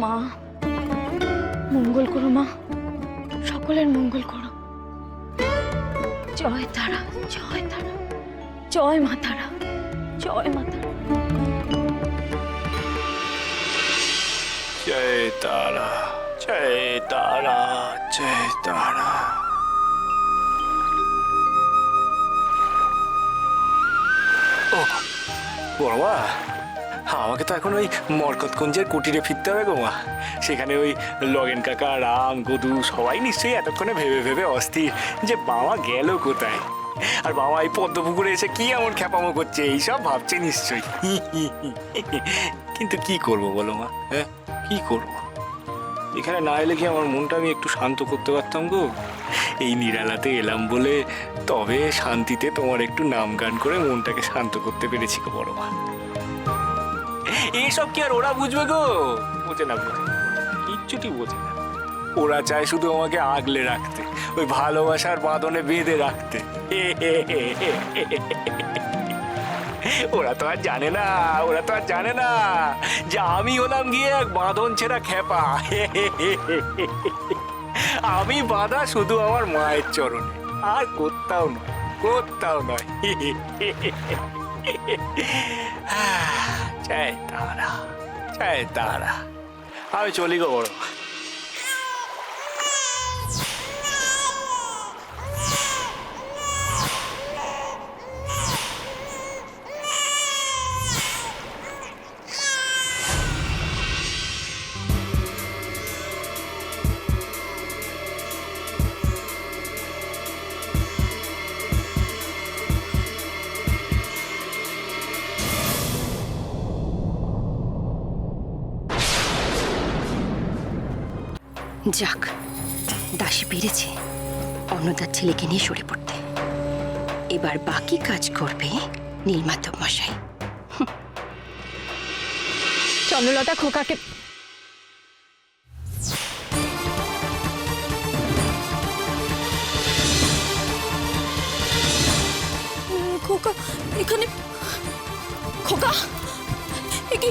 মা মঙ্গল করো, মা সকলের মঙ্গল করো। জয় তারা, জয় তারা, জয় মা তারা, জয় মা তারা। জয় তারা, জয় তারা, জয় তারা। ও বড় মা, আমাকে তো এখন ওই মরকতকুঞ্জের কুটিরে ফিরতে হবে গো মা। সেখানে ওই লগেন কাকা, রাম, গদু সবাই নিশ্চয়ই এতক্ষণে ভেবে ভেবে অস্থির যে বাবা গেল কোথায়, আর বাবা এই পদ্মপুকুরে এসে কি এমন খ্যাপামো করছে এইসব ভাবছে নিশ্চয়ই। কিন্তু কি করব বলো মা, হ্যাঁ কি করব? এখানে না এলে কি আমার মনটা আমি একটু শান্ত করতে পারতাম গো? এই নিরালাতে এলাম বলে তবে শান্তিতে তোমার একটু নাম গান করে মনটাকে শান্ত করতে পেরেছি গো বড় মা। এইসব কি আর ওরা বুঝবে গো? বোঝে না, বোঝে কিচ্ছুটি বোঝে না। ওরা চায় শুধু আমাকে আগলে রাখতে, ওই ভালোবাসার বাঁধনে বেঁধে রাখতে। ওরা তো আর জানে না, ওরা তো আর জানে না যে আমি হলাম গিয়ে এক বাঁধন ছেঁড়া খেপা। আমি বাঁধা শুধু আমার মায়ের চরণে, আর কোথাও নয়, কোথাও নয়। জয় তারা, জয় তারা। আমি চলি গো বড়। যাক, দাসী পেরেছে অন্নদার ছেলেকে নিয়ে সরে পড়তে। এবার বাকি কাজ করবে নীলমাধব মশাই। চন্দ্রলতা খোকাকে খোকা এখানে, খোকা একে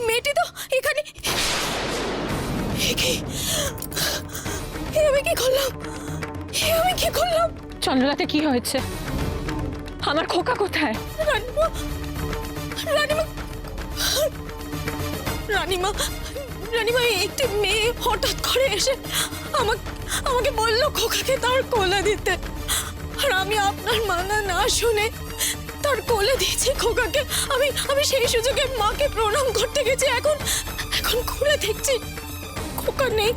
মেয়েটি তো এখানে। আমি কি করলাম, আমি কি করলাম? চন্দ্রলাতে কি হয়েছে? আমার খোকা কোথায়? রানীমা, রানীমা, রানীমা, রানীমা একটি মেয়ে হঠাৎ করে এসে আমাকে বললো খোকাকে তার কোলে দিতে, আর আমি আপনার মানা না শুনে তার কোলে দিয়েছি খোকাকে। আমি সেই সুযোগে মাকে প্রণাম করতে গেছি, এখন ঘুরে দেখছি খোকা নেই,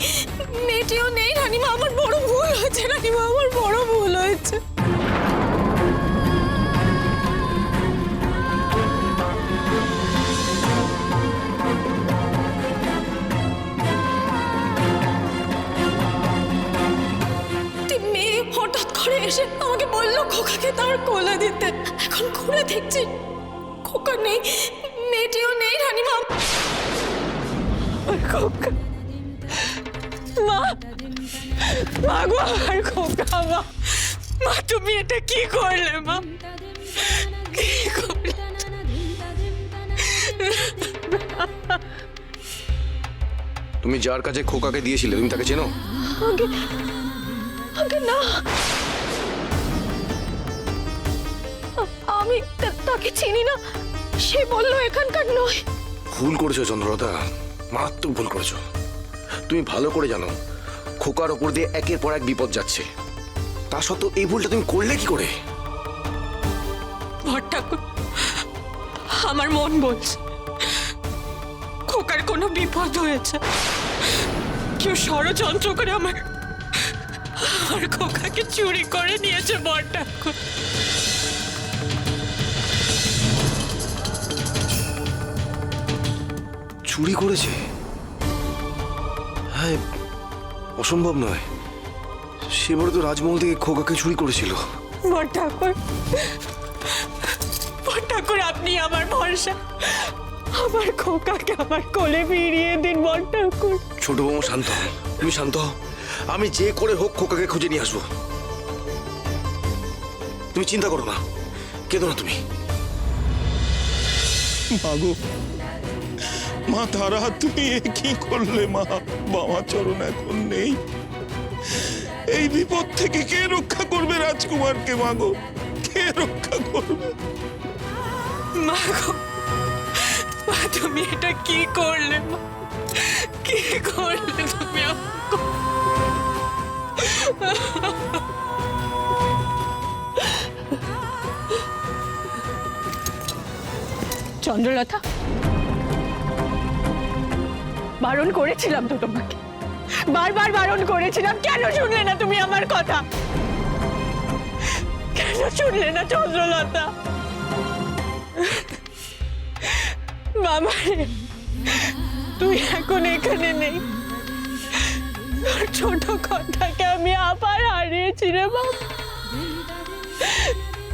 মেয়েটিও নেই। রানীমা আমার বড় ভুল হয়েছে, রানীমা আমার বড় ভুল হয়েছে। মেয়ে হঠাৎ করে এসে আমাকে বললো খোকাকে তার কোলে দিতে, এখন ঘুরে দেখছি খোকা নেই, মেয়েটিও নেই। রানীমা খোকা, মা, মা গো আমার খোকা, মা, মা তুমি এটা কি করলে মা? কি করলে? তুমি যার কাছে খোকাকে দিয়েছিলে তুমি তাকে চেনো? আগে না, আমি তাকে চিনি না, সে বললো এখানকার নয়। ভুল করেছো চন্দ্রলতা, মারাত্মক ভুল করেছো। তুমি ভালো করে জানো খোকার ওপর দিয়ে একের পর এক বিপদ যাচ্ছে, তা সত্ত্বেও এই ভুলটা তুমি করলে কি করে? ঠাকুর, আমার মন বলছে খোকার কোনো বিপদ হয়েছে, কেউ ষড়যন্ত্র করে আমার খোকাকে চুরি করে নিয়েছে। বড় ঠাকুর, চুরি করেছে? হ্যাঁ, অসম্ভব নয়। সেবারে তো রাজমহল থেকে খোকাকে চুরি করেছিল। বড় ঠাকুর, বড় ঠাকুর আপনি আমার ভরসা, আমার খোকাকে আমার কোলে ফিরিয়ে দিন বড় ঠাকুর। ছোট বৌমা শান্ত হও, তুমি শান্ত হও। আমি যে করে হোক খোকাকে খুঁজে নিয়ে আসবো। তুমি চিন্তা করো না, কেঁদো না তুমি। মাগো, মা তারা তুমি এ কি করলে মা? বাবা চরণ এখন নেই, এই বিপদ থেকে কে রক্ষা করবে রাজকুমারকে? মাগো, কে রক্ষা করবে? মা গো, মা তুমি এটা কি করলে? মা কি করলে তুমি আমাকে? চন্দ্রলতা, বারণ করেছিলাম তো তোমাকে, বারবার বারণ করেছিলাম, কেন শুনলে না তুমি আমার কথা? কেন শুনলে না চন্দ্রলতা? বাবা রে, তুই এখন এখানে নেই। তোর ছোট কথাকে আমি আবার হারিয়েছি রে বাবা।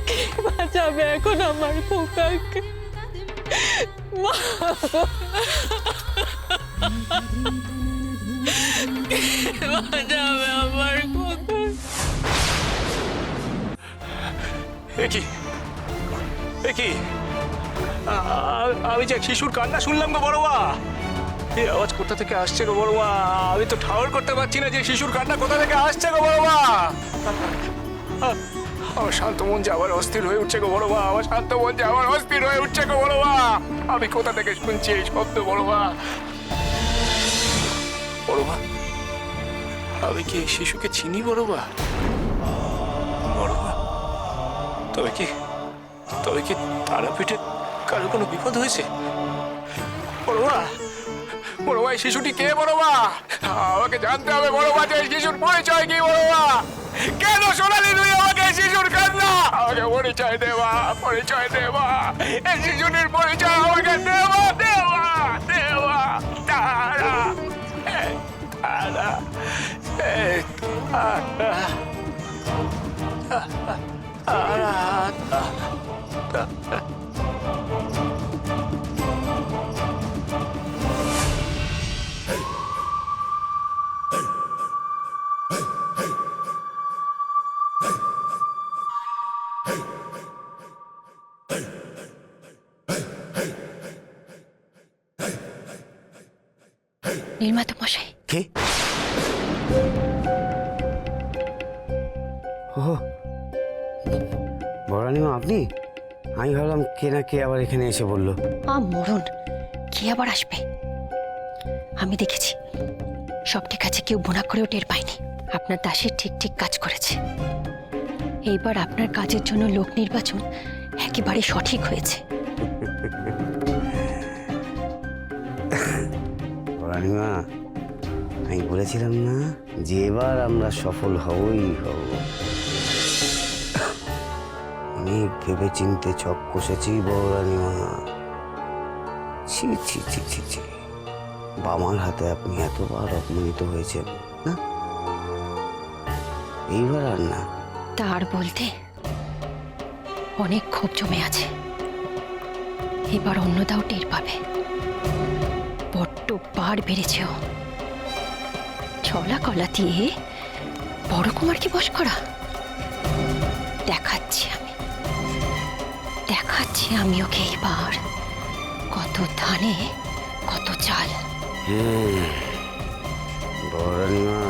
কে বাঁচাবে এখন আমার খোকাকে? মা, কে বাঁচাবে আমার খোকাকে? আমি যে এক শিশুর কান্না শুনলাম গো বড়মা। এই আওয়াজ কোথা থেকে আসছে গো বড়মা? আমি তো ঠাউর করতে পারছি না যে শিশুর কান্না কোথা থেকে আসছে গো বড়মা। আমার শান্ত মন যে আবার অস্থির হয়ে উঠছে গো বড়মা। আমার শান্ত মন যে আবার অস্থির হয়ে উঠছে গো বড়মা। আমি কোথা থেকে শুনছি এই শব্দ বড়মা? বড়মা, আমি কি এই শিশুকে চিনি বড়মা? বড়মা, তবে কি তারাপীঠে কারো কোনো বিপদ হয়েছে? বড়মা, বড়মা, এই শিশুটি কে বড়মা? আমাকে জানতে হবে বড়মা যে এই শিশুর পরিচয় কি বড়মা? কেন শোনালি তুই আমাকে এই শিশুর কান্না? আমাকে পরিচয় দেওয়া, পরিচয় দেওয়া, এই শিশুটির পরিচয় আমাকে দেওয়া, দেওয়া, দেওয়া। তারা, তারা, নির্মাতা মশাই, কে? ও বড়ানিমা, আপনি? আমি ভাবলাম কে না কে আবার এখানে এসে বললো। মরণ, কে আবার আসবে? আমি দেখেছি সব ঠিক আছে, কেউ বোনা করেও টের পায়নি। আপনার দাসী ঠিক ঠিক কাজ করেছে। এইবার আপনার কাজের জন্য লোক নির্বাচন একেবারে সঠিক হয়েছে। বড়ানিমা, আমি বলেছিলাম না যে এবার আমরা সফল হবই হব। অনেক ভেবে চিনতে ছক কষেছি বড়রানিমা। ছি ছি ছি ছি ছি, বামার হাতে আপনি এতবার অপমানিত হয়েছেন না, এইবার আর না। তার বলতে অনেক ক্ষোভ জমে আছে। এবার অন্যদাও টের পাবে। বড্ড বার বেড়েছে ও। ছলা কলা দিয়ে বড় কুমারকে বশ করা। দেখাচ্ছি আমি ওকে এবার কত ধানে কত চাল। বড়রানিমা,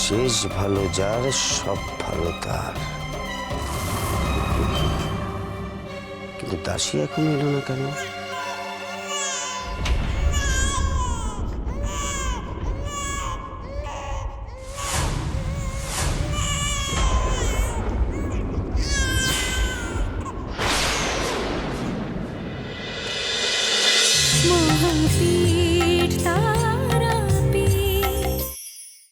শেষ ভালো যার সব ভালো তার। কিন্তু দাসী এখন এলো না কেন? মহাবীর